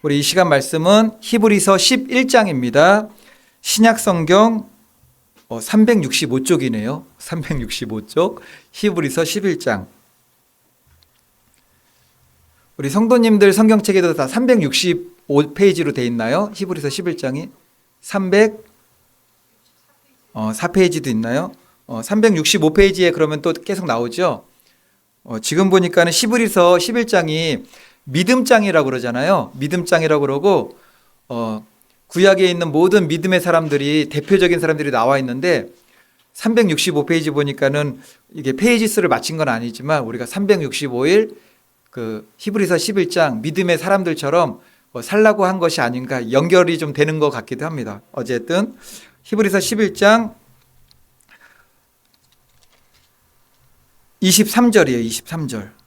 우리 이 시간 말씀은 히브리서 11장입니다. 신약 성경 365쪽이네요. 365쪽 히브리서 11장. 우리 성도님들 성경책에도 다 365페이지로 돼 있나요? 히브리서 11장이 4페이지도 있나요? 365페이지에 그러면 또 계속 나오죠. 지금 보니까는 히브리서 11장이 믿음장이라고 그러잖아요. 믿음장이라고 그러고 구약에 있는 모든 믿음의 사람들이 대표적인 사람들이 나와 있는데 365페이지 보니까는 이게 페이지 수를 맞춘 건 아니지만 우리가 365일 그 히브리서 11장 믿음의 사람들처럼 살라고 한 것이 아닌가 연결이 좀 되는 것 같기도 합니다. 어쨌든 히브리서 11장 23절이에요. 23절.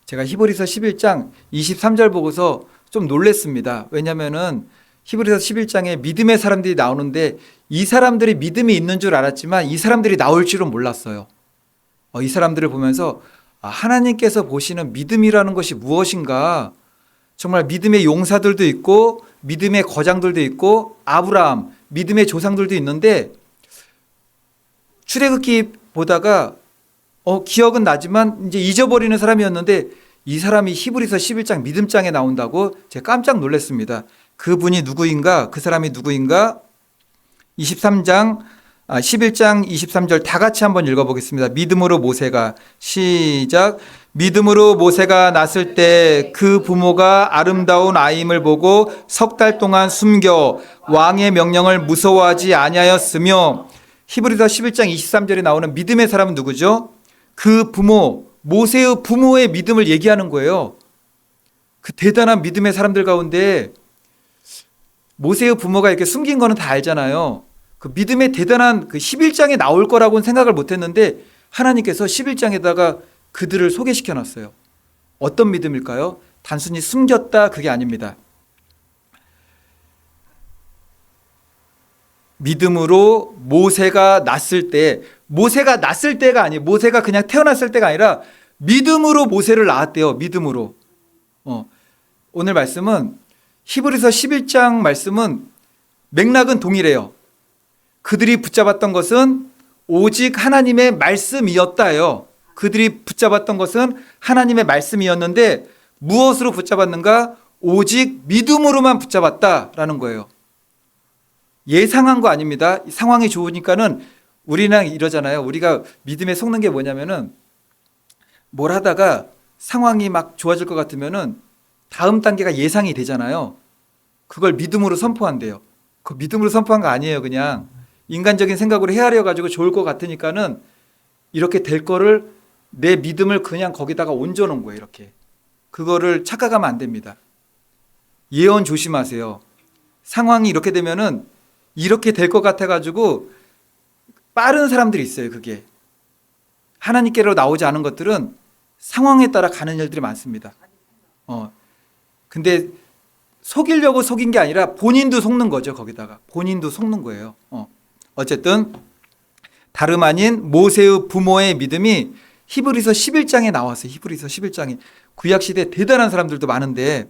제가 히브리서 11장 23절 보고서 좀 놀랬습니다. 왜냐면은 히브리서 11장에 믿음의 사람들이 나오는데 이 사람들이 믿음이 있는 줄 알았지만 이 사람들이 나올 줄은 몰랐어요. 이 사람들을 보면서 하나님께서 보시는 믿음이라는 것이 무엇인가? 정말 믿음의 용사들도 있고 믿음의 거장들도 있고 아브라함, 믿음의 조상들도 있는데 출애굽기 보다가 기억은 나지만 이제 잊어버리는 사람이었는데 이 사람이 히브리서 11장 믿음장에 나온다고 제가 깜짝 놀랐습니다. 그분이 누구인가? 그 사람이 누구인가? 11장 23절 다 같이 한번 읽어보겠습니다. 믿음으로 모세가 시작. 믿음으로 모세가 났을 때 그 부모가 아름다운 아임을 보고 석 달 동안 숨겨 왕의 명령을 무서워하지 아니하였으며 히브리서 11장 23절에 나오는 믿음의 사람은 누구죠? 그 부모, 모세의 부모의 믿음을 얘기하는 거예요. 그 대단한 믿음의 사람들 가운데 모세의 부모가 이렇게 숨긴 거는 다 알잖아요. 그 믿음의 대단한 그 11장에 나올 거라고는 생각을 못 했는데 하나님께서 11장에다가 그들을 소개시켜 놨어요. 어떤 믿음일까요? 단순히 숨겼다 그게 아닙니다. 믿음으로 모세가 났을 때, 모세가 났을 때가 아니에요. 모세가 그냥 태어났을 때가 아니라 믿음으로 모세를 낳았대요. 믿음으로. 오늘 말씀은 히브리서 11장 말씀은 맥락은 동일해요. 그들이 붙잡았던 것은 오직 하나님의 말씀이었다요. 그들이 붙잡았던 것은 하나님의 말씀이었는데 무엇으로 붙잡았는가? 오직 믿음으로만 붙잡았다라는 거예요. 예상한 거 아닙니다. 상황이 좋으니까는 우리는 이러잖아요. 우리가 믿음에 속는 게 뭐냐면은 뭘 하다가 상황이 막 좋아질 것 같으면은 다음 단계가 예상이 되잖아요. 그걸 믿음으로 선포한대요. 그 믿음으로 선포한 거 아니에요. 그냥 인간적인 생각으로 헤아려 가지고 좋을 것 같으니까는 이렇게 될 거를 내 믿음을 그냥 거기다가 얹어 놓은 거예요. 이렇게. 그거를 착각하면 안 됩니다. 예언 조심하세요. 상황이 이렇게 되면은 이렇게 될 것 같아 가지고 빠른 사람들이 있어요. 그게. 하나님께로 나오지 않은 것들은 상황에 따라 가는 일들이 많습니다. 근데 속이려고 속인 게 아니라 본인도 속는 거죠. 거기다가. 본인도 속는 거예요. 어쨌든 다름 아닌 모세의 부모의 믿음이 히브리서 11장에 나왔어요. 히브리서 11장에. 구약시대 대단한 사람들도 많은데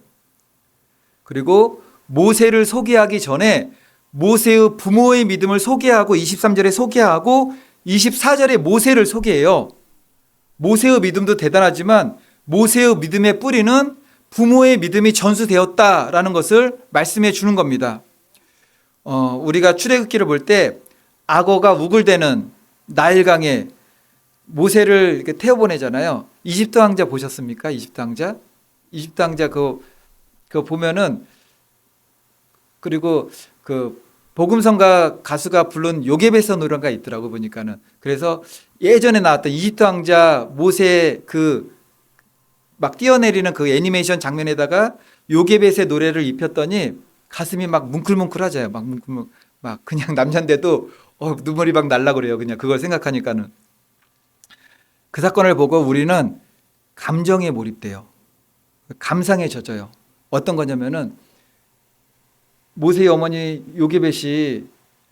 그리고 모세를 소개하기 전에 모세의 부모의 믿음을 소개하고 23절에 소개하고 24절에 모세를 소개해요. 모세의 믿음도 대단하지만 모세의 믿음의 뿌리는 부모의 믿음이 전수되었다라는 것을 말씀해 주는 겁니다. 우리가 출애굽기를 볼 때 악어가 우글대는 나일강에 모세를 이렇게 태워보내잖아요. 이집트 왕자 보셨습니까? 이집트 왕자? 이집트 왕자 그거 보면은 그리고 그 복음성가 가수가 부른 요게베스 노래가 있더라고 보니까는. 그래서 예전에 나왔던 이집트 왕자 모세 그 막 뛰어내리는 그 애니메이션 장면에다가 요게벳의 노래를 입혔더니 가슴이 막 뭉클뭉클하잖아요. 막 그냥 남잔데도 눈물이 막 날라 그래요. 그냥 그걸 생각하니까는. 그 사건을 보고 우리는 감정에 몰입돼요. 감상에 젖어요. 어떤 거냐면은 모세의 어머니 요게벳이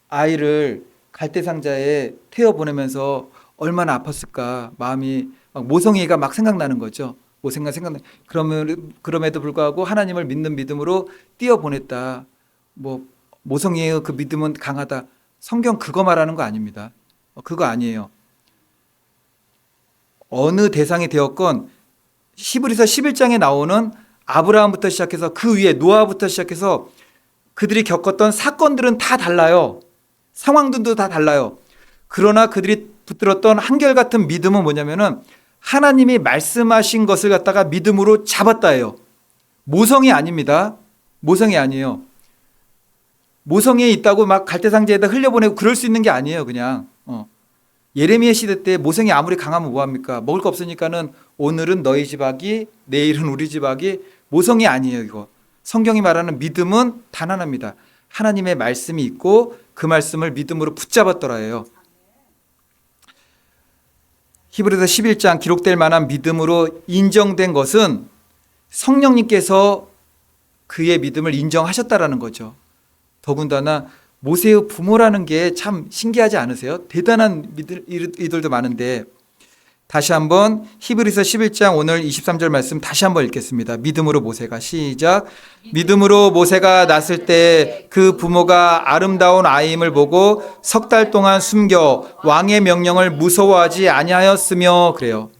아이를 갈대상자에 태워 보내면서 얼마나 아팠을까 마음이 막 모성애가 막 생각나는 거죠. 모세가 생각나. 그럼에도 불구하고 하나님을 믿는 믿음으로 띄어 보냈다. 뭐 모성이의 그 믿음은 강하다. 성경 그거 말하는 거 아닙니다. 그거 아니에요. 어느 대상이 되었건 히브리서 11장에 나오는 아브라함부터 시작해서 그 위에 노아부터 시작해서 그들이 겪었던 사건들은 다 달라요. 상황들도 다 달라요. 그러나 그들이 붙들었던 한결같은 믿음은 뭐냐면은 하나님이 말씀하신 것을 갖다가 믿음으로 잡았다예요. 모성이 아닙니다. 모성이 아니에요. 모성에 있다고 막 갈대상자에다 흘려보내고 그럴 수 있는 게 아니에요. 그냥 예레미야 시대 때 모성이 아무리 강하면 뭐합니까? 먹을 거 없으니까는 오늘은 너희 집하기 내일은 우리 집하기. 모성이 아니에요. 이거 성경이 말하는 믿음은 단 하나입니다. 하나님의 말씀이 있고 그 말씀을 믿음으로 붙잡았더라예요. 히브리서 11장 기록될 만한 믿음으로 인정된 것은 성령님께서 그의 믿음을 인정하셨다라는 거죠. 더군다나 모세의 부모라는 게 참 신기하지 않으세요? 대단한 이들도 많은데 다시 한번 히브리서 11장 오늘 23절 말씀 다시 한번 읽겠습니다. 믿음으로 모세가 시작. 믿음으로 모세가 낳았을 때 그 부모가 아름다운 아이임을 보고 석 달 동안 숨겨 왕의 명령을 무서워하지 아니하였으며 그래요.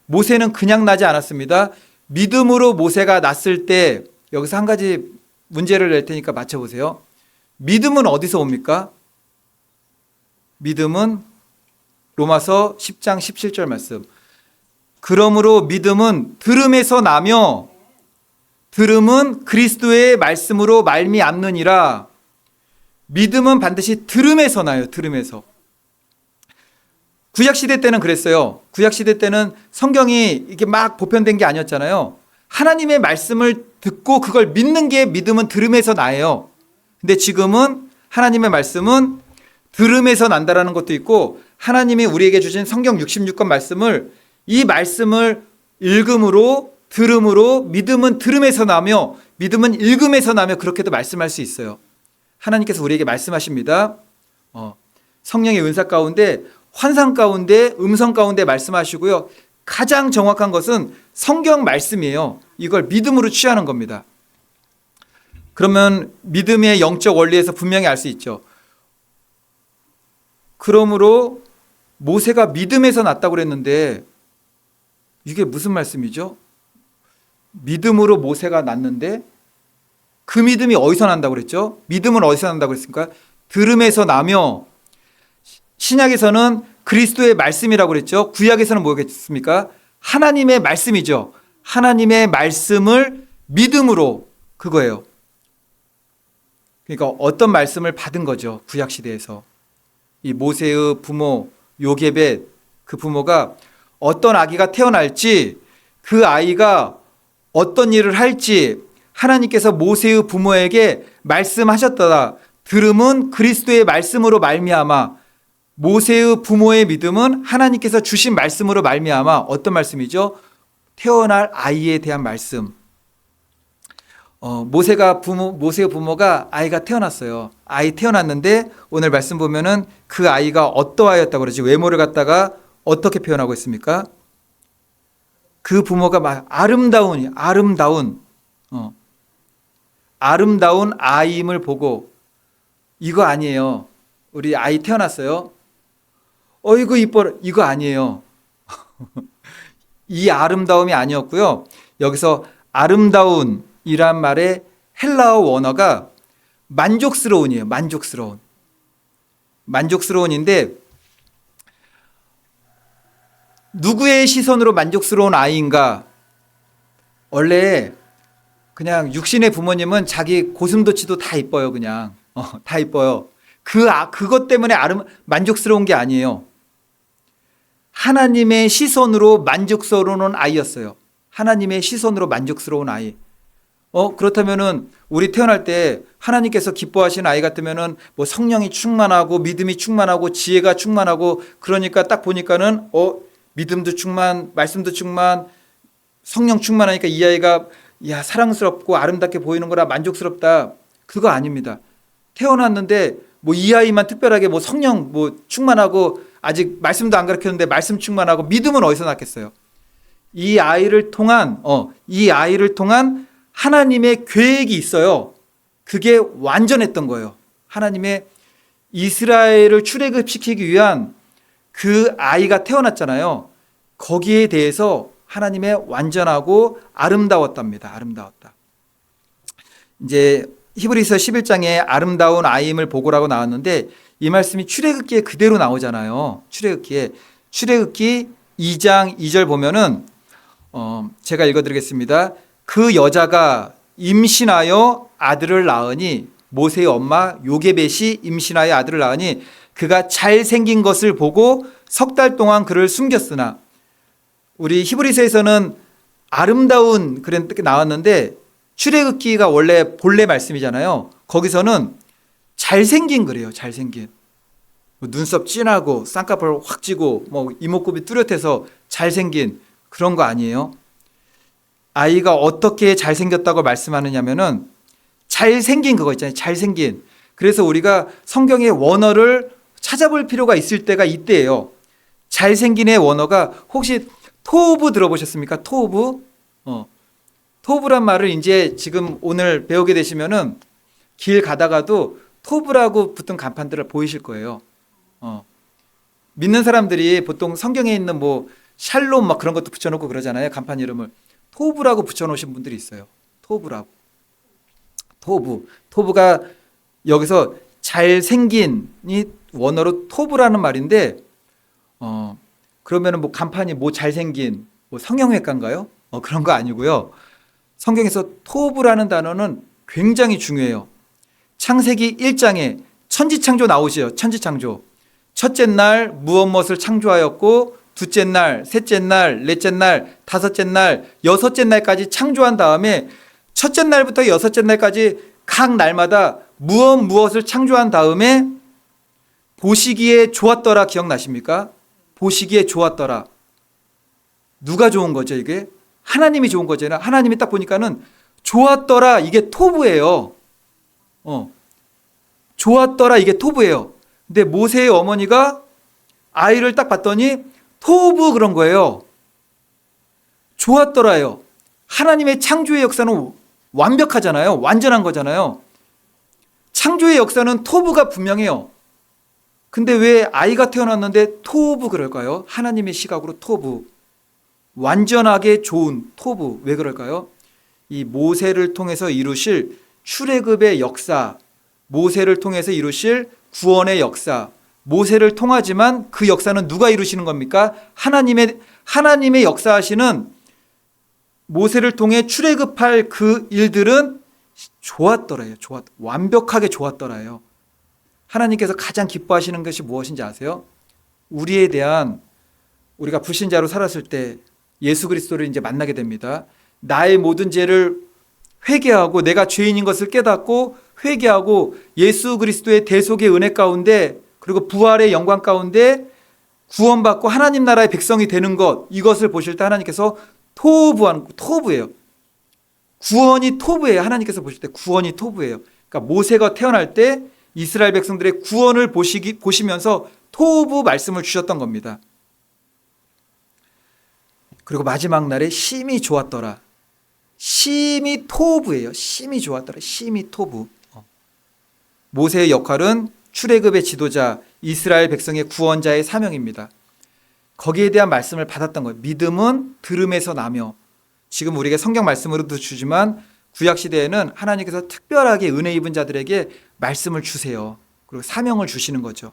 모세는 그냥 나지 않았습니다. 믿음으로 모세가 낳았을 때 여기서 한 가지 문제를 낼 테니까 맞춰보세요. 믿음은 어디서 옵니까? 믿음은 로마서 10장 17절 말씀. 그러므로 믿음은 들음에서 나며 들음은 그리스도의 말씀으로 말미암느니라. 믿음은 반드시 들음에서 나요. 들음에서. 구약시대 때는 그랬어요. 구약시대 때는 성경이 이게 막 보편된 게 아니었잖아요. 하나님의 말씀을 듣고 그걸 믿는 게 믿음은 들음에서 나요. 근데 지금은 하나님의 말씀은 들음에서 난다라는 것도 있고 하나님이 우리에게 주신 성경 66권 말씀을 이 말씀을 읽음으로 들음으로 믿음은 들음에서 나며 믿음은 읽음에서 나며 그렇게도 말씀할 수 있어요. 하나님께서 우리에게 말씀하십니다. 성령의 은사 가운데 환상 가운데 음성 가운데 말씀하시고요. 가장 정확한 것은 성경 말씀이에요. 이걸 믿음으로 취하는 겁니다. 그러면 믿음의 영적 원리에서 분명히 알 수 있죠. 그러므로 모세가 믿음에서 났다고 그랬는데 이게 무슨 말씀이죠? 믿음으로 모세가 났는데 그 믿음이 어디서 난다고 그랬죠? 믿음은 어디서 난다고 그랬습니까? 들음에서 나며 신약에서는 그리스도의 말씀이라고 그랬죠. 구약에서는 뭐겠습니까? 하나님의 말씀이죠. 하나님의 말씀을 믿음으로 그거예요. 그러니까 어떤 말씀을 받은 거죠. 구약시대에서. 이 모세의 부모 요게벳 그 부모가 어떤 아기가 태어날지 그 아이가 어떤 일을 할지 하나님께서 모세의 부모에게 말씀하셨다. 들음은 그리스도의 말씀으로 말미암아 모세의 부모의 믿음은 하나님께서 주신 말씀으로 말미암아 어떤 말씀이죠? 태어날 아이에 대한 말씀. 모세의 부모가 아이가 태어났어요. 아이 태어났는데 오늘 말씀 보면은 그 아이가 어떠하였다고 그러지? 외모를 갖다가 어떻게 표현하고 있습니까? 그 부모가 막 아름다운 아이임을 보고 이거 아니에요. 우리 아이 태어났어요. 어이구 이뻐라. 이거 아니에요. 이 아름다움이 아니었고요. 여기서 아름다운이란 말의 헬라어 원어가 만족스러운이에요. 만족스러운인데 누구의 시선으로 만족스러운 아이인가? 원래 그냥 육신의 부모님은 자기 고슴도치도 다 이뻐요. 그냥 다 이뻐요. 그것 때문에 만족스러운 게 아니에요. 하나님의 시선으로 만족스러운 아이였어요. 하나님의 시선으로 만족스러운 아이. 그렇다면은 우리 태어날 때 하나님께서 기뻐하시는 아이 같으면은 뭐 성령이 충만하고 믿음이 충만하고 지혜가 충만하고 그러니까 딱 보니까는 믿음도 충만, 말씀도 충만, 성령 충만하니까 이 아이가 야 사랑스럽고 아름답게 보이는 거라 만족스럽다. 그거 아닙니다. 태어났는데 뭐 이 아이만 특별하게 뭐 성령 뭐 충만하고 아직 말씀도 안 가르쳤는데 말씀 충만하고 믿음은 어디서 났겠어요? 이 아이를 통한 하나님의 계획이 있어요. 그게 완전했던 거예요. 하나님의 이스라엘을 출애굽시키기 위한 그 아이가 태어났잖아요. 거기에 대해서 하나님의 완전하고 아름다웠답니다. 아름다웠다. 이제 히브리서 11장에 아름다운 아이임을 보고라고 나왔는데 이 말씀이 출애굽기에 그대로 나오잖아요. 출애굽기 2장 2절 보면은 제가 읽어드리겠습니다. 그 여자가 임신하여 아들을 낳으니 모세의 엄마 요게벳이 임신하여 아들을 낳으니 그가 잘생긴 것을 보고 석 달 동안 그를 숨겼으나 우리 히브리서에서는 아름다운 그렇게 나왔는데 출애굽기가 원래 본래 말씀이잖아요. 거기서는 잘생긴 그래요. 잘생긴. 눈썹 진하고 쌍꺼풀 확 찌고 뭐 이목구비 뚜렷해서 잘생긴 그런 거 아니에요. 아이가 어떻게 잘생겼다고 말씀하느냐면은 잘생긴 그거 있잖아요. 잘생긴. 그래서 우리가 성경의 원어를 찾아볼 필요가 있을 때가 이때예요. 잘생긴의 원어가 혹시 토브 들어보셨습니까? 토브? 토브란 말을 이제 지금 오늘 배우게 되시면은 길 가다가도 토브라고 붙은 간판들을 보이실 거예요. 믿는 사람들이 보통 성경에 있는 뭐 샬롬 막 그런 것도 붙여놓고 그러잖아요. 간판 이름을. 토브라고 붙여놓으신 분들이 있어요. 토브라고. 토브가 여기서 잘생긴이 원어로 토브라는 말인데 그러면은 뭐 간판이 뭐 잘생긴 뭐 성형외과인가요? 그런 거 아니고요. 성경에서 토브라는 단어는 굉장히 중요해요. 창세기 1장에 천지창조 나오시죠. 천지창조. 첫째 날 무엇을 창조하였고 둘째 날, 셋째 날, 넷째 날, 다섯째 날, 여섯째 날까지 창조한 다음에 첫째 날부터 여섯째 날까지 각 날마다 무엇을 창조한 다음에 보시기에 좋았더라 기억나십니까? 보시기에 좋았더라. 누가 좋은 거죠 이게? 하나님이 좋은 거잖아요. 하나님이 딱 보니까는 좋았더라 이게 토브예요. 좋았더라 이게 토브예요. 근데 모세의 어머니가 아이를 딱 봤더니 토브 그런 거예요. 좋았더라요. 하나님의 창조의 역사는 완벽하잖아요. 완전한 거잖아요. 창조의 역사는 토브가 분명해요. 근데 왜 아이가 태어났는데 토브 그럴까요? 하나님의 시각으로 토브. 완전하게 좋은 토브. 왜 그럴까요? 이 모세를 통해서 이루실 출애굽의 역사, 모세를 통해서 이루실 구원의 역사, 모세를 통하지만 그 역사는 누가 이루시는 겁니까? 하나님의 역사하시는 모세를 통해 출애굽할 그 일들은 좋았더라요. 완벽하게 좋았더라요. 하나님께서 가장 기뻐하시는 것이 무엇인지 아세요? 우리에 대한 우리가 불신자로 살았을 때 예수 그리스도를 이제 만나게 됩니다. 나의 모든 죄를 회개하고 내가 죄인인 것을 깨닫고 회개하고 예수 그리스도의 대속의 은혜 가운데 그리고 부활의 영광 가운데 구원받고 하나님 나라의 백성이 되는 것 이것을 보실 때 하나님께서 토브예요. 구원이 토브예요. 하나님께서 보실 때 구원이 토브예요. 그러니까 모세가 태어날 때 이스라엘 백성들의 구원을 보시면서 토브 말씀을 주셨던 겁니다. 그리고 마지막 날에 심히 좋았더라. 심히 토브예요. 심히 좋았더라. 심히 토브. 모세의 역할은 출애굽의 지도자, 이스라엘 백성의 구원자의 사명입니다. 거기에 대한 말씀을 받았던 거예요. 믿음은 들음에서 나며. 지금 우리에게 성경 말씀으로도 주지만 구약시대에는 하나님께서 특별하게 은혜 입은 자들에게 말씀을 주세요. 그리고 사명을 주시는 거죠.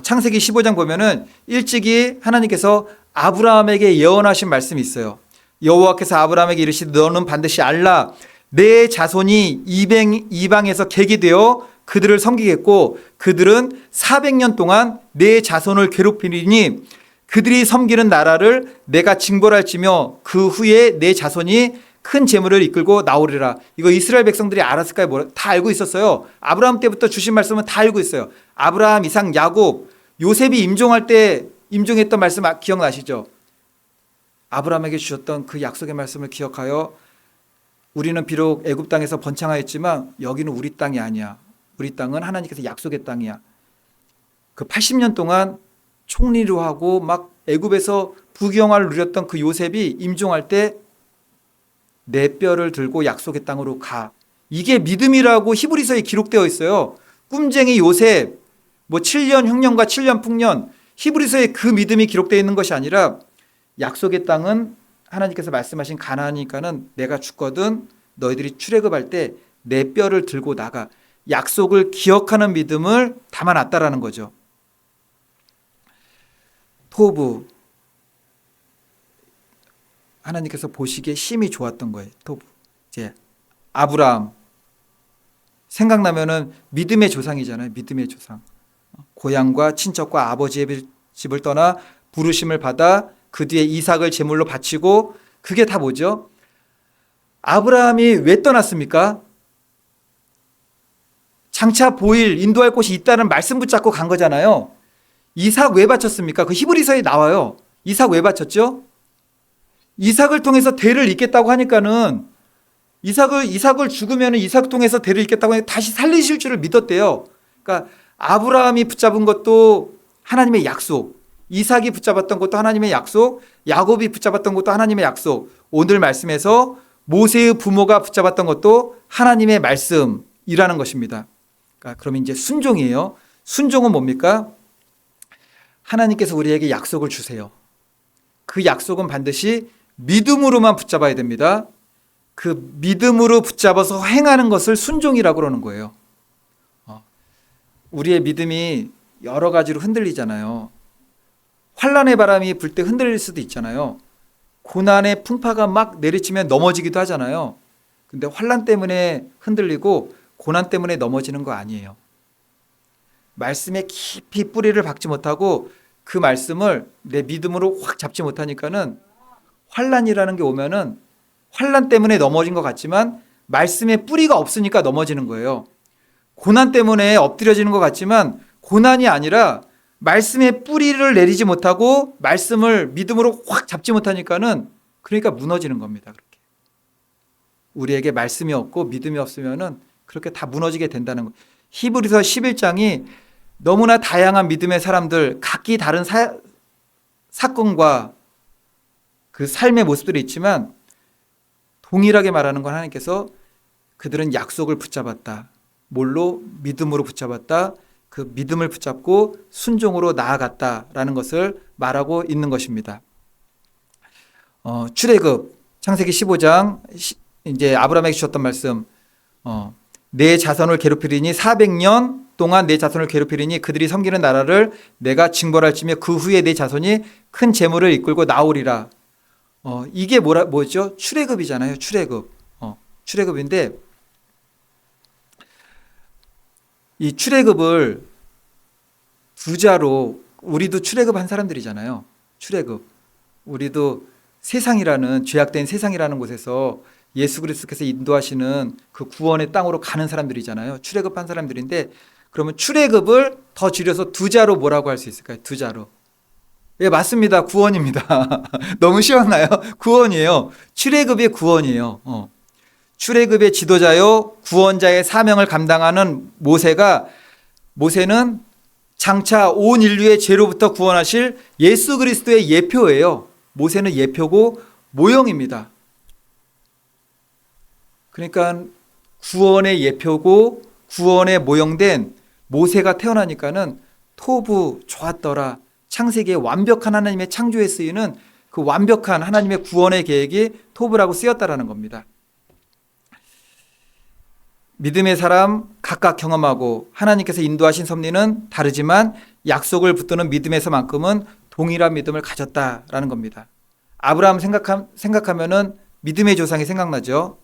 창세기 15장 보면은 일찍이 하나님께서 아브라함에게 예언하신 말씀이 있어요. 여호와께서 아브라함에게 이르시되 너는 반드시 알라 내 자손이 이방에서 객이 되어 그들을 섬기겠고 그들은 400년 동안 내 자손을 괴롭히리니 그들이 섬기는 나라를 내가 징벌할지며 그 후에 내 자손이 큰 재물을 이끌고 나오리라. 이거 이스라엘 백성들이 알았을까요? 다 알고 있었어요. 아브라함 때부터 주신 말씀은 다 알고 있어요. 아브라함, 이삭, 야곱, 요셉이 임종할 때 임종했던 말씀 기억나시죠? 아브라함에게 주셨던 그 약속의 말씀을 기억하여 우리는 비록 애굽 땅에서 번창하였지만 여기는 우리 땅이 아니야. 우리 땅은 하나님께서 약속의 땅이야. 그 80년 동안 총리로 하고 막 애굽에서 부귀영화를 누렸던 그 요셉이 임종할 때 내 뼈를 들고 약속의 땅으로 가. 이게 믿음이라고 히브리서에 기록되어 있어요. 꿈쟁이 요셉, 뭐 7년 흉년과 7년 풍년, 히브리서에 그 믿음이 기록되어 있는 것이 아니라 약속의 땅은 하나님께서 말씀하신 가나안이니까는 내가 죽거든 너희들이 출애굽할 때 내 뼈를 들고 나가. 약속을 기억하는 믿음을 담아놨다라는 거죠. 토부, 하나님께서 보시기에 심히 좋았던 거예요. 토부. 이제 아브라함 생각나면은 믿음의 조상이잖아요. 믿음의 조상. 고향과 친척과 아버지의 집을 떠나 부르심을 받아 그 뒤에 이삭을 제물로 바치고, 그게 다 뭐죠? 아브라함이 왜 떠났습니까? 장차 보일 인도할 곳이 있다는 말씀 붙잡고 간 거잖아요. 이삭 왜 바쳤습니까? 그 히브리서에 나와요. 이삭 왜 바쳤죠? 이삭을 통해서 대를 잇겠다고 하니까는 이삭을 죽으면 이삭 통해서 대를 잇겠다고 하니까 다시 살리실 줄을 믿었대요. 그러니까 아브라함이 붙잡은 것도 하나님의 약속, 이삭이 붙잡았던 것도 하나님의 약속, 야곱이 붙잡았던 것도 하나님의 약속, 오늘 말씀에서 모세의 부모가 붙잡았던 것도 하나님의 말씀이라는 것입니다. 그러니까 그럼 이제 순종이에요. 순종은 뭡니까? 하나님께서 우리에게 약속을 주세요. 그 약속은 반드시 믿음으로만 붙잡아야 됩니다. 그 믿음으로 붙잡아서 행하는 것을 순종이라고 그러는 거예요. 우리의 믿음이 여러 가지로 흔들리잖아요. 환난의 바람이 불 때 흔들릴 수도 있잖아요. 고난의 풍파가 막 내리치면 넘어지기도 하잖아요. 근데 환난 때문에 흔들리고 고난 때문에 넘어지는 거 아니에요. 말씀에 깊이 뿌리를 박지 못하고 그 말씀을 내 믿음으로 확 잡지 못하니까는 환난이라는 게 오면은 환난 때문에 넘어진 것 같지만 말씀에 뿌리가 없으니까 넘어지는 거예요. 고난 때문에 엎드려지는 것 같지만 고난이 아니라 말씀에 뿌리를 내리지 못하고 말씀을 믿음으로 확 잡지 못하니까는 그러니까 무너지는 겁니다. 그렇게. 우리에게 말씀이 없고 믿음이 없으면은 그렇게 다 무너지게 된다는 거. 히브리서 11장이 너무나 다양한 믿음의 사람들, 각기 다른 사건과 그 삶의 모습들이 있지만 동일하게 말하는 건 하나님께서 그들은 약속을 붙잡았다. 뭘로? 믿음으로 붙잡았다. 그 믿음을 붙잡고 순종으로 나아갔다라는 것을 말하고 있는 것입니다. 출애굽 창세기 15장 이제 아브라함에게 주셨던 말씀, 내 자손을 괴롭히리니 400년 동안 내 자손을 괴롭히리니 그들이 섬기는 나라를 내가 징벌할지며 그 후에 내 자손이 큰 재물을 이끌고 나오리라. 이게 뭐죠? 출애굽이잖아요. 출애굽. 출애굽인데 이 출애굽을 부자로, 우리도 출애굽한 사람들이잖아요. 출애굽. 우리도 세상이라는, 죄악된 세상이라는 곳에서 예수 그리스도께서 인도하시는 그 구원의 땅으로 가는 사람들이잖아요. 출애굽한 사람들인데, 그러면 출애굽을 더 줄여서 두자로 뭐라고 할 수 있을까요? 두자로. 예, 맞습니다. 구원입니다. 너무 쉬웠나요? 구원이에요. 출애굽의 구원이에요. 출애굽의 지도자요, 구원자의 사명을 감당하는 모세는 장차 온 인류의 죄로부터 구원하실 예수 그리스도의 예표예요. 모세는 예표고 모형입니다. 그러니까 구원의 예표고 구원의 모형된 모세가 태어나니까는 토부 좋았더라. 창세기에 완벽한 하나님의 창조에 쓰이는 그 완벽한 하나님의 구원의 계획이 토부라고 쓰였다라는 겁니다. 믿음의 사람 각각 경험하고 하나님께서 인도하신 섭리는 다르지만 약속을 붙드는 믿음에서만큼은 동일한 믿음을 가졌다라는 겁니다. 아브라함 생각하면은 믿음의 조상이 생각나죠.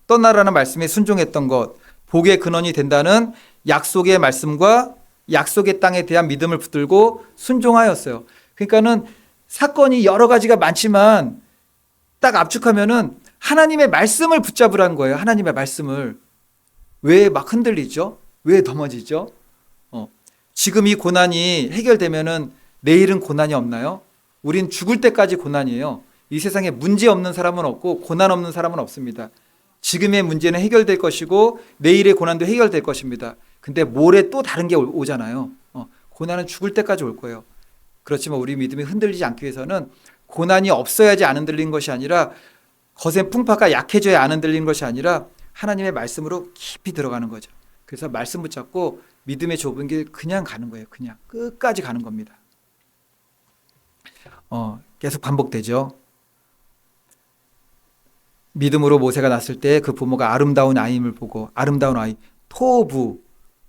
떠나라는 말씀에 순종했던 것, 복의 근원이 된다는 약속의 말씀과 약속의 땅에 대한 믿음을 붙들고 순종하였어요. 그러니까는 사건이 여러 가지가 많지만 딱 압축하면은 하나님의 말씀을 붙잡으라는 거예요. 하나님의 말씀을. 왜 막 흔들리죠? 왜 넘어지죠? 지금 이 고난이 해결되면은 내일은 고난이 없나요? 우린 죽을 때까지 고난이에요. 이 세상에 문제 없는 사람은 없고 고난 없는 사람은 없습니다. 지금의 문제는 해결될 것이고 내일의 고난도 해결될 것입니다. 근데 모레 또 다른 게 오잖아요. 고난은 죽을 때까지 올 거예요. 그렇지만 우리 믿음이 흔들리지 않기 위해서는 고난이 없어야지 안 흔들리는 것이 아니라 거센 풍파가 약해져야 안 흔들리는 것이 아니라 하나님의 말씀으로 깊이 들어가는 거죠. 그래서 말씀 붙잡고 믿음의 좁은 길 그냥 가는 거예요. 그냥 끝까지 가는 겁니다. 계속 반복되죠. 믿음으로 모세가 낳았을 때 그 부모가 아름다운 아임을 보고 아름다운 아이 토부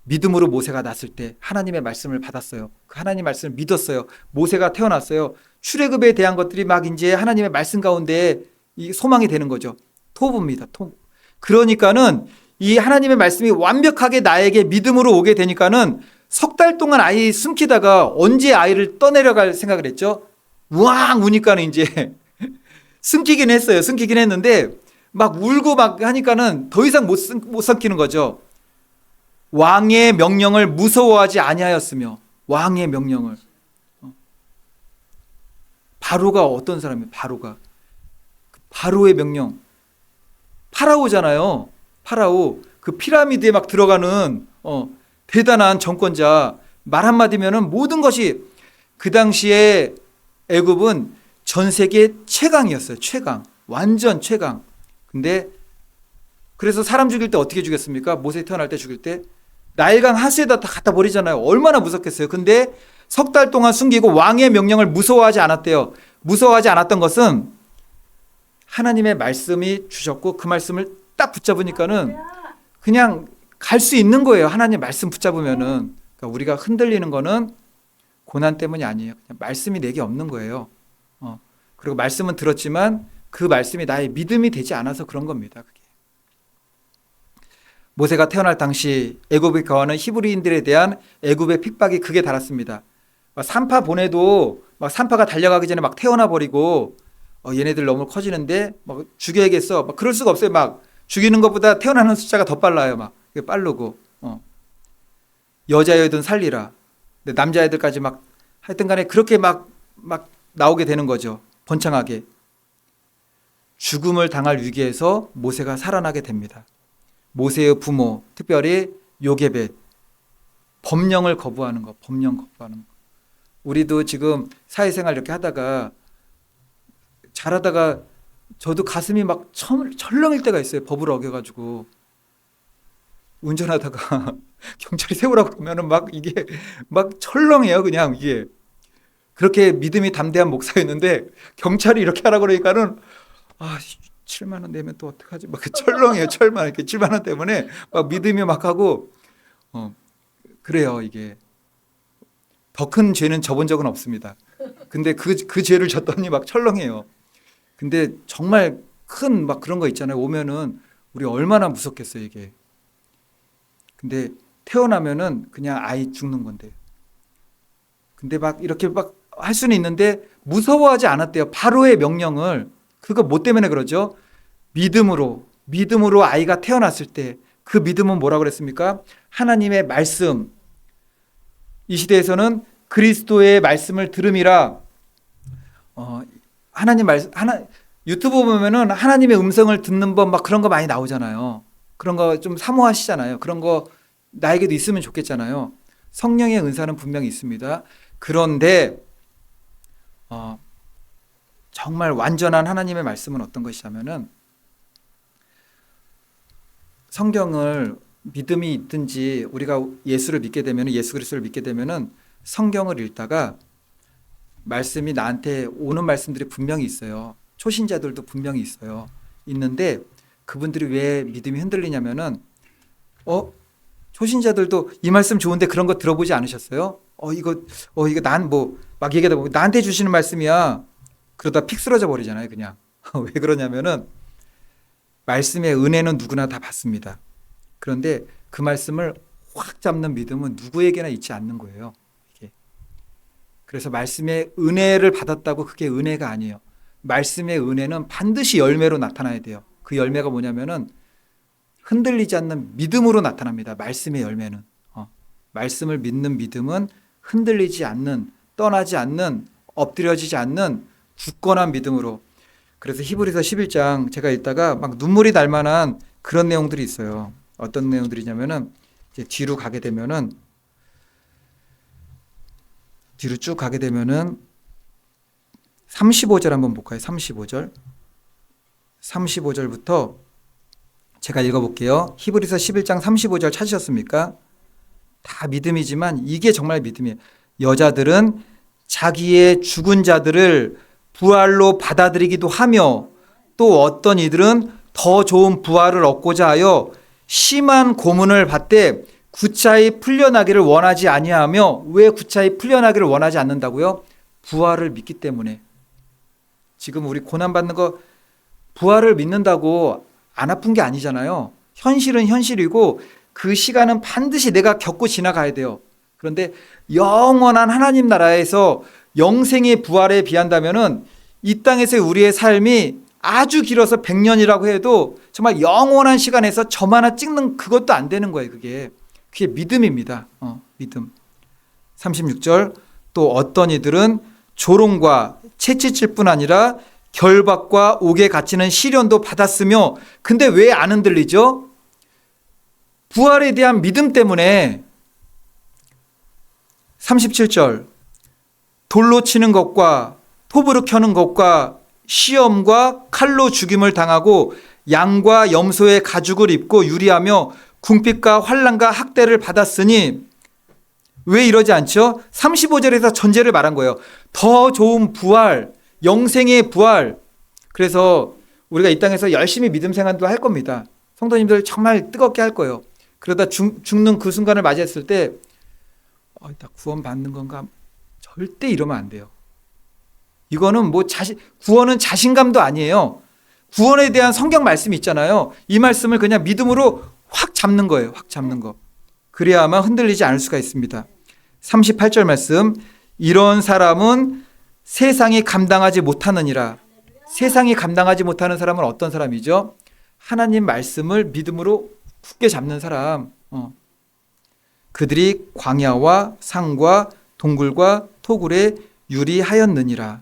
믿음으로 모세가 낳았을 때 하나님의 말씀을 받았어요. 그 하나님의 말씀을 믿었어요. 모세가 태어났어요. 출애굽에 대한 것들이 막 이제 하나님의 말씀 가운데 이 소망이 되는 거죠. 토부입니다. 토부. 그러니까는 이 하나님의 말씀이 완벽하게 나에게 믿음으로 오게 되니까는 석 달 동안 아이 숨기다가 언제 아이를 떠내려갈 생각을 했죠. 우왕 우니까는 이제 숨기긴 했어요. 숨기긴 했는데 막 울고 막 하니까는 더 이상 못 삼키는 거죠. 왕의 명령을 무서워하지 아니하였으며 왕의 명령을. 바로가 어떤 사람이에요? 바로의 명령. 파라오잖아요. 파라오. 그 피라미드에 막 들어가는 대단한 정권자. 말 한마디면은 모든 것이 그 당시에 애굽은 전 세계 최강이었어요. 최강. 완전 최강. 근데 그래서 사람 죽일 때 어떻게 죽였습니까? 모세 태어날 때 죽일 때 나일강 하수에다 다 갖다 버리잖아요. 얼마나 무섭겠어요. 근데 석 달 동안 숨기고 왕의 명령을 무서워하지 않았대요. 무서워하지 않았던 것은 하나님의 말씀이 주셨고 그 말씀을 딱 붙잡으니까는 그냥 갈 수 있는 거예요. 하나님 말씀 붙잡으면은. 그러니까 우리가 흔들리는 거는 고난 때문이 아니에요. 그냥 말씀이 내게 없는 거예요. 그리고 말씀은 들었지만 그 말씀이 나의 믿음이 되지 않아서 그런 겁니다. 그게. 모세가 태어날 당시 애굽에 거하는 히브리인들에 대한 애굽의 핍박이 극에 달았습니다. 산파 보내도 막 산파가 달려가기 전에 막 태어나 버리고 얘네들 너무 커지는데 막 죽여야겠어. 막 그럴 수가 없어요. 막 죽이는 것보다 태어나는 숫자가 더 빨라요. 막 빠르고 여자애든 살리라. 근데 남자애들까지 막 하여튼간에 그렇게 막 나오게 되는 거죠. 번창하게. 죽음을 당할 위기에서 모세가 살아나게 됩니다. 모세의 부모, 특별히 요게벳, 법령을 거부하는 거, 법령 거부하는 거. 우리도 지금 사회생활 이렇게 하다가 잘하다가 저도 가슴이 막 철렁일 때가 있어요. 법을 어겨가지고 운전하다가 경찰이 세우라고 그러면은 막 이게 막 철렁해요. 그냥 이게 그렇게 믿음이 담대한 목사였는데 경찰이 이렇게 하라고 그러니까는 7만 원 내면 또 어떡하지? 막 철렁해요. 철만 이렇게 7만 원 때문에 막 믿음이 막 하고 그래요. 이게 더 큰 죄는 져본 적은 없습니다. 근데 그 죄를 졌더니 막 철렁해요. 근데 정말 큰 막 그런 거 있잖아요. 오면은 우리 얼마나 무섭겠어요, 이게. 근데 태어나면은 그냥 아이 죽는 건데. 근데 막 이렇게 막 할 수는 있는데 무서워하지 않았대요. 바로의 명령을. 그거 뭐 때문에 그러죠? 믿음으로 아이가 태어났을 때 그 믿음은 뭐라고 그랬습니까? 하나님의 말씀. 이 시대에서는 그리스도의 말씀을 들음이라 유튜브 보면은 하나님의 음성을 듣는 법 막 그런 거 많이 나오잖아요. 그런 거 좀 사모하시잖아요. 그런 거 나에게도 있으면 좋겠잖아요. 성령의 은사는 분명히 있습니다. 그런데 정말 완전한 하나님의 말씀은 어떤 것이냐면은 성경을 믿음이 있든지 우리가 예수를 믿게 되면 예수 그리스도를 믿게 되면은 성경을 읽다가 말씀이 나한테 오는 말씀들이 분명히 있어요. 초신자들도 분명히 있어요. 있는데 그분들이 왜 믿음이 흔들리냐면은 초신자들도 이 말씀 좋은데 그런 거 들어보지 않으셨어요? 이거 난 뭐 막 얘기하다 보면 나한테 주시는 말씀이야. 그러다 픽 쓰러져 버리잖아요, 그냥. 왜 그러냐면은 말씀의 은혜는 누구나 다 받습니다. 그런데 그 말씀을 확 잡는 믿음은 누구에게나 있지 않는 거예요. 이게. 그래서 말씀의 은혜를 받았다고 그게 은혜가 아니에요. 말씀의 은혜는 반드시 열매로 나타나야 돼요. 그 열매가 뭐냐면은 흔들리지 않는 믿음으로 나타납니다. 말씀의 열매는. 말씀을 믿는 믿음은 흔들리지 않는, 떠나지 않는, 엎드려지지 않는 굳건한 믿음으로. 그래서 히브리서 11장 제가 읽다가 막 눈물이 날 만한 그런 내용들이 있어요. 어떤 내용들이냐면은 이제 뒤로 가게 되면은 뒤로 쭉 가게 되면은 35절 한번 볼까요? 35절. 35절부터 제가 읽어볼게요. 히브리서 11장 35절 찾으셨습니까? 다 믿음이지만 이게 정말 믿음이에요. 여자들은 자기의 죽은 자들을 부활로 받아들이기도 하며 또 어떤 이들은 더 좋은 부활을 얻고자 하여 심한 고문을 받되 구차히 풀려나기를 원하지 아니하며, 왜 구차히 풀려나기를 원하지 않는다고요? 부활을 믿기 때문에. 지금 우리 고난받는 거 부활을 믿는다고 안 아픈 게 아니잖아요. 현실은 현실이고 그 시간은 반드시 내가 겪고 지나가야 돼요. 그런데 영원한 하나님 나라에서 영생의 부활에 비한다면은 이 땅에서의 우리의 삶이 아주 길어서 100년이라고 해도 정말 영원한 시간에서 점 하나 찍는 그것도 안 되는 거예요. 그게 믿음입니다. 믿음. 36절, 또 어떤 이들은 조롱과 채찍질 뿐 아니라 결박과 옥에 갇히는 시련도 받았으며, 근데 왜 안 흔들리죠? 부활에 대한 믿음 때문에. 37절, 돌로 치는 것과 톱으로 켜는 것과 시험과 칼로 죽임을 당하고 양과 염소의 가죽을 입고 유리하며 궁핍과 환난과 학대를 받았으니, 왜 이러지 않죠? 35절에서 전제를 말한 거예요. 더 좋은 부활, 영생의 부활. 그래서 우리가 이 땅에서 열심히 믿음 생활도 할 겁니다. 성도님들 정말 뜨겁게 할 거예요. 그러다 죽는 그 순간을 맞이했을 때 나 구원 받는 건가? 절대 이러면 안 돼요. 이거는 구원은 자신감도 아니에요. 구원에 대한 성경 말씀이 있잖아요. 이 말씀을 그냥 믿음으로 확 잡는 거예요. 확 잡는 거. 그래야만 흔들리지 않을 수가 있습니다. 38절 말씀, 이런 사람은 세상이 감당하지 못하느니라. 세상이 감당하지 못하는 사람은 어떤 사람이죠? 하나님 말씀을 믿음으로 굳게 잡는 사람. 그들이 광야와 상과 동굴과 토굴에 유리하였느니라.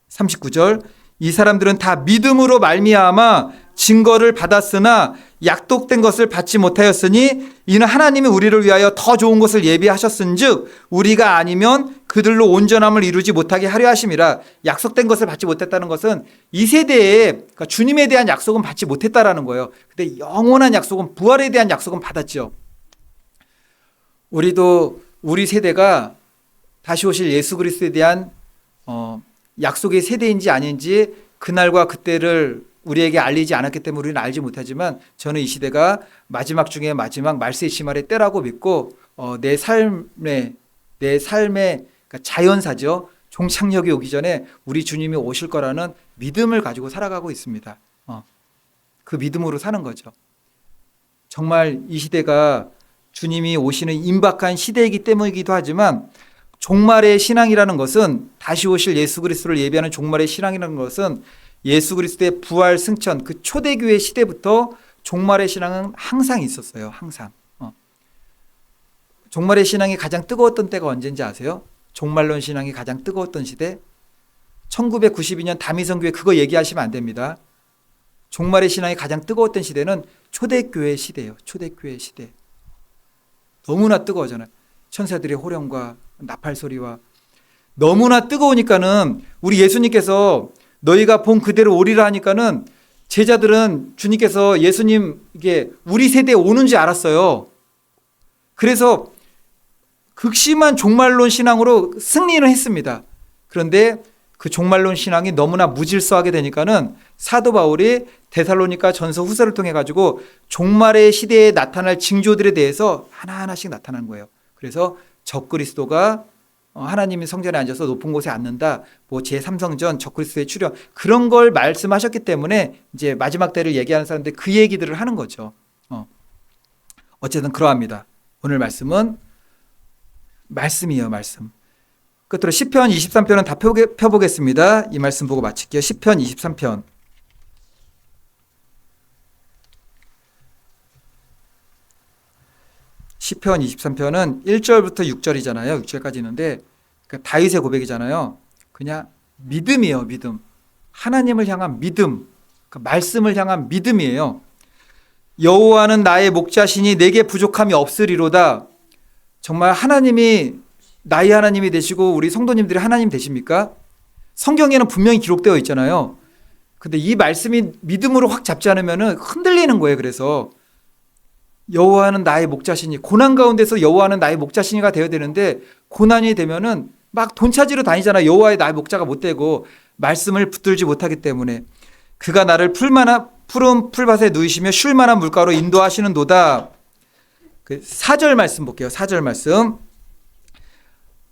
39절, 이 사람들은 다 믿음으로 말미암아 증거를 받았으나 약독된 것을 받지 못하였으니 이는 하나님이 우리를 위하여 더 좋은 것을 예비하셨은즉 우리가 아니면 그들로 온전함을 이루지 못하게 하려 하심이라. 약속된 것을 받지 못했다는 것은 이 세대에, 그러니까 주님에 대한 약속은 받지 못했다라는 거예요. 근데 영원한 약속은, 부활에 대한 약속은 받았죠. 우리도 우리 세대가 다시 오실 예수 그리스도에 대한 약속의 세대인지 아닌지 그날과 그때를 우리에게 알리지 않았기 때문에 우리는 알지 못하지만, 저는 이 시대가 마지막 중에 마지막 말세의 심할의 때라고 믿고 내 삶의 그러니까 자연사죠. 종착역이 오기 전에 우리 주님이 오실 거라는 믿음을 가지고 살아가고 있습니다. 그 믿음으로 사는 거죠. 정말 이 시대가 주님이 오시는 임박한 시대이기 때문이기도 하지만, 종말의 신앙이라는 것은, 다시 오실 예수 그리스도를 예비하는 종말의 신앙이라는 것은 예수 그리스도의 부활 승천, 그 초대교회 시대부터 종말의 신앙은 항상 있었어요. 항상. 종말의 신앙이 가장 뜨거웠던 때가 언제인지 아세요? 종말론 신앙이 가장 뜨거웠던 시대? 1992년 다미성교회, 그거 얘기하시면 안 됩니다. 종말의 신앙이 가장 뜨거웠던 시대는 초대교회 시대예요. 초대교회 시대. 너무나 뜨거워잖아요. 천사들의 호령과 나팔 소리와. 너무나 뜨거우니까는 우리 예수님께서 너희가 본 그대로 오리라 하니까는 제자들은 주님께서 예수님 이게 우리 세대에 오는 줄 알았어요. 그래서 극심한 종말론 신앙으로 승리는 했습니다. 그런데 그 종말론 신앙이 너무나 무질서하게 되니까는 사도 바울이 데살로니가 전서 후서를 통해 가지고 종말의 시대에 나타날 징조들에 대해서 하나하나씩 나타난 거예요. 그래서 적그리스도가 하나님이 성전에 앉아서 높은 곳에 앉는다, 제3성전, 적그리스도의 출현, 그런 걸 말씀하셨기 때문에 이제 마지막 때를 얘기하는 사람들 그 얘기들을 하는 거죠. 어쨌든 그러합니다. 오늘 말씀은 말씀이에요. 말씀. 끝으로 시편 23편은 다 펴보겠습니다. 이 말씀 보고 마칠게요. 시편 23편. 시편 23편은 1절부터 6절이잖아요. 6절까지 있는데 그러니까 다윗의 고백이잖아요. 그냥 믿음이에요. 믿음. 하나님을 향한 믿음. 그러니까 말씀을 향한 믿음이에요. 여호와는 나의 목자시니 내게 부족함이 없으리로다. 정말 하나님이 나의 하나님이 되시고 우리 성도님들이 하나님 되십니까? 성경에는 분명히 기록되어 있잖아요. 근데 이 말씀이 믿음으로 확 잡지 않으면 흔들리는 거예요. 그래서 여호와는 나의 목자시니, 고난 가운데서 여호와는 나의 목자시니가 되어야 되는데, 고난이 되면은 막 돈 찾으러 다니잖아. 여호와의 나의 목자가 못 되고 말씀을 붙들지 못하기 때문에. 그가 나를 푸른 풀밭에 누이시며 쉴 만한 물가로 인도하시는도다. 그 4절 말씀 볼게요. 4절 말씀.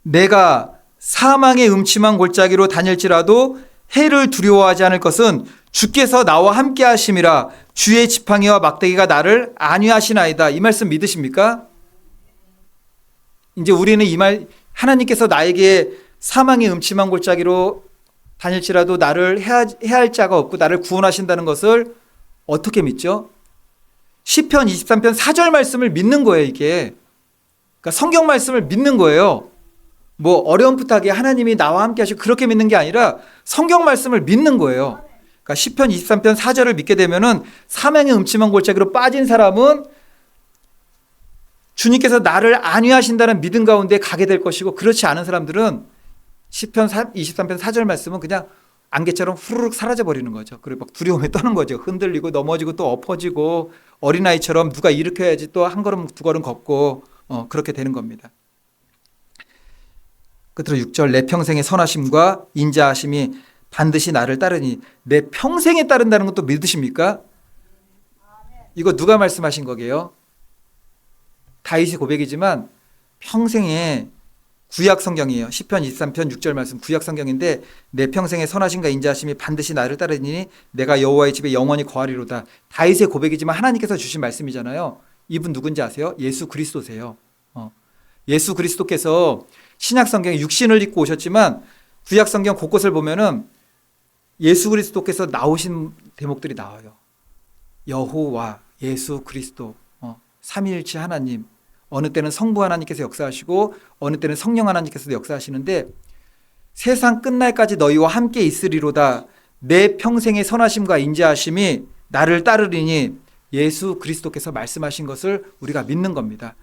내가 사망의 음침한 골짜기로 다닐지라도 해를 두려워하지 않을 것은 주께서 나와 함께 하심이라. 주의 지팡이와 막대기가 나를 안위하시나이다. 이 말씀 믿으십니까? 이제 우리는 이 말, 하나님께서 나에게 사망의 음침한 골짜기로 다닐지라도 나를 해할 자가 없고 나를 구원하신다는 것을 어떻게 믿죠? 시편 23편 4절 말씀을 믿는 거예요, 이게. 그러니까 성경 말씀을 믿는 거예요. 뭐 어렴풋하게 하나님이 나와 함께 하시고 그렇게 믿는 게 아니라 성경 말씀을 믿는 거예요. 그러니까 시편 23편 4절을 믿게 되면은 사망의 음침한 골짜기로 빠진 사람은 주님께서 나를 안위하신다는 믿음 가운데 가게 될 것이고, 그렇지 않은 사람들은 시편 23편 4절 말씀은 그냥 안개처럼 후루룩 사라져 버리는 거죠. 그리고 막 두려움에 떠는 거죠. 흔들리고 넘어지고 또 엎어지고 어린아이처럼 누가 일으켜야지 또 한 걸음 두 걸음 걷고 그렇게 되는 겁니다. 끝으로 6절, 내 평생의 선하심과 인자하심이 반드시 나를 따르니. 내 평생에 따른다는 것도 믿으십니까? 이거 누가 말씀하신 거게요? 다윗의 고백이지만 평생에 구약 성경이에요. 시편 23편 6절 말씀 구약 성경인데, 내 평생의 선하심과 인자하심이 반드시 나를 따르니 내가 여호와의 집에 영원히 거하리로다. 다윗의 고백이지만 하나님께서 주신 말씀이잖아요. 이분 누군지 아세요? 예수 그리스도세요. 예수 그리스도께서 신약 성경에 육신을 입고 오셨지만 구약 성경 곳곳을 보면은 예수 그리스도께서 나오신 대목들이 나와요. 여호와, 예수 그리스도, 삼위일체 하나님. 어느 때는 성부 하나님께서 역사하시고 어느 때는 성령 하나님께서도 역사하시는데, 세상 끝날까지 너희와 함께 있으리로다. 내 평생의 선하심과 인자하심이 나를 따르리니. 예수 그리스도께서 말씀하신 것을 우리가 믿는 겁니다.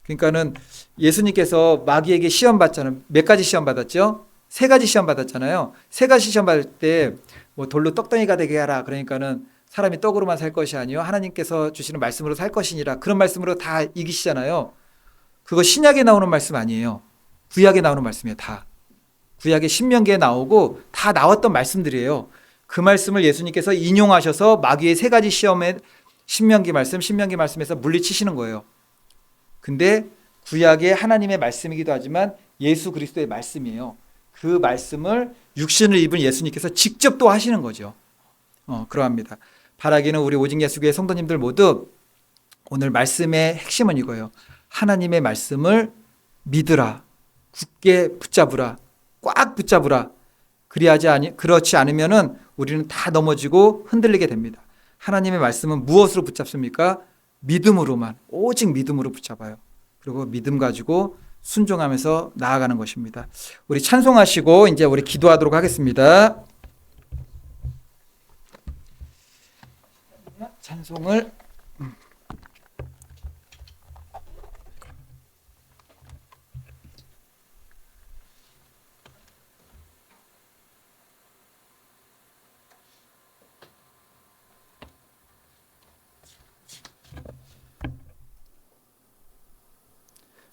그러니까는 예수님께서 마귀에게 시험 받잖아요. 몇 가지 시험 받았죠? 3가지 시험 받았잖아요. 3가지 시험 받을 때 뭐 돌로 떡덩이가 되게 하라. 그러니까는 사람이 떡으로만 살 것이 아니요 하나님께서 주시는 말씀으로 살 것이니라. 그런 말씀으로 다 이기시잖아요. 그거 신약에 나오는 말씀 아니에요. 구약에 나오는 말씀이에요. 다. 구약의 신명기에 나오고 다 나왔던 말씀들이에요. 그 말씀을 예수님께서 인용하셔서 마귀의 3가지 시험에 신명기 말씀에서 물리치시는 거예요. 근데 구약의 하나님의 말씀이기도 하지만 예수 그리스도의 말씀이에요. 그 말씀을 육신을 입은 예수님께서 직접 또 하시는 거죠. 그러합니다. 바라기는 우리 오직 예수교회 성도님들 모두 오늘 말씀의 핵심은 이거예요. 하나님의 말씀을 믿으라. 굳게 붙잡으라. 꽉 붙잡으라. 그렇지 않으면은 우리는 다 넘어지고 흔들리게 됩니다. 하나님의 말씀은 무엇으로 붙잡습니까? 믿음으로만, 오직 믿음으로 붙잡아요. 그리고 믿음 가지고 순종하면서 나아가는 것입니다. 우리 찬송하시고 이제 우리 기도하도록 하겠습니다. 찬송을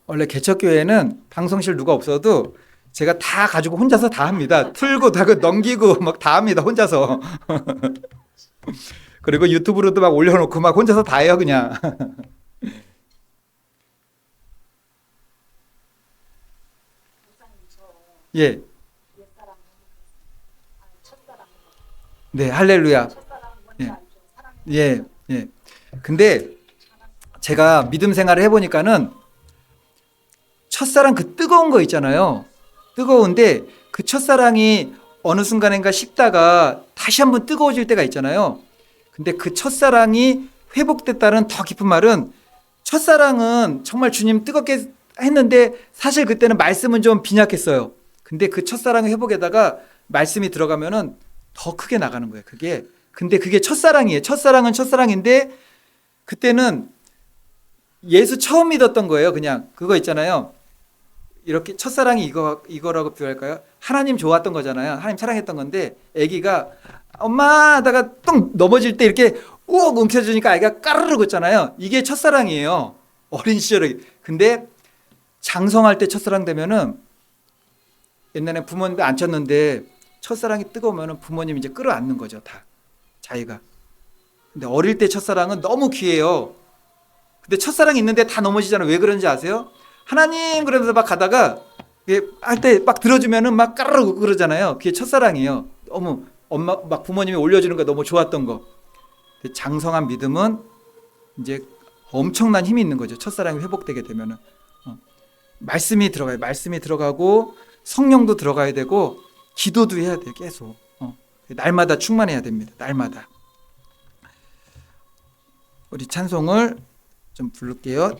원래 개척교회는 방송실 누가 없어도 제가 다 가지고 혼자서 다 합니다. 틀고 다 넘기고 막 다 합니다. 혼자서. 그리고 유튜브로도 막 올려놓고 막 혼자서 다 해요, 그냥. 예. 네, 할렐루야. 예. 예. 예. 근데 제가 믿음 생활을 해보니까는 첫사랑 그 뜨거운 거 있잖아요. 뜨거운데 그 첫사랑이 어느 순간인가 식다가 다시 한번 뜨거워질 때가 있잖아요. 근데 그 첫사랑이 회복됐다는 더 깊은 말은, 첫사랑은 정말 주님 뜨겁게 했는데 사실 그때는 말씀은 좀 빈약했어요. 근데 그 첫사랑의 회복에다가 말씀이 들어가면은 더 크게 나가는 거예요. 근데 그게 첫사랑이에요. 첫사랑은 첫사랑인데 그때는 예수 처음 믿었던 거예요. 그냥 그거 있잖아요. 이렇게 첫사랑이 이거라고 비유할까요? 하나님 좋았던 거잖아요. 하나님 사랑했던 건데 아기가 엄마 하다가 똥 넘어질 때 이렇게 욱 움켜쥐니까 아기가 까르르 걷잖아요. 이게 첫사랑이에요. 어린 시절에. 근데 장성할 때 첫사랑 되면은 옛날에 부모님도 안 쳤는데 첫사랑이 뜨거우면 부모님 이제 끌어안는 거죠. 다 자기가. 근데 어릴 때 첫사랑은 너무 귀해요. 근데 첫사랑이 있는데 다 넘어지잖아요. 왜 그런지 아세요? 하나님 그러면서 막 가다가 할 때 막 들어주면은 막 까르르 그러잖아요. 그게 첫사랑이에요. 너무 엄마 막 부모님이 올려주는 거 너무 좋았던 거. 근데 장성한 믿음은 이제 엄청난 힘이 있는 거죠. 첫사랑이 회복되게 되면은 말씀이 들어가요. 말씀이 들어가고 성령도 들어가야 되고 기도도 해야 돼요. 계속 날마다 충만해야 됩니다. 날마다. 우리 찬송을 좀 부를게요.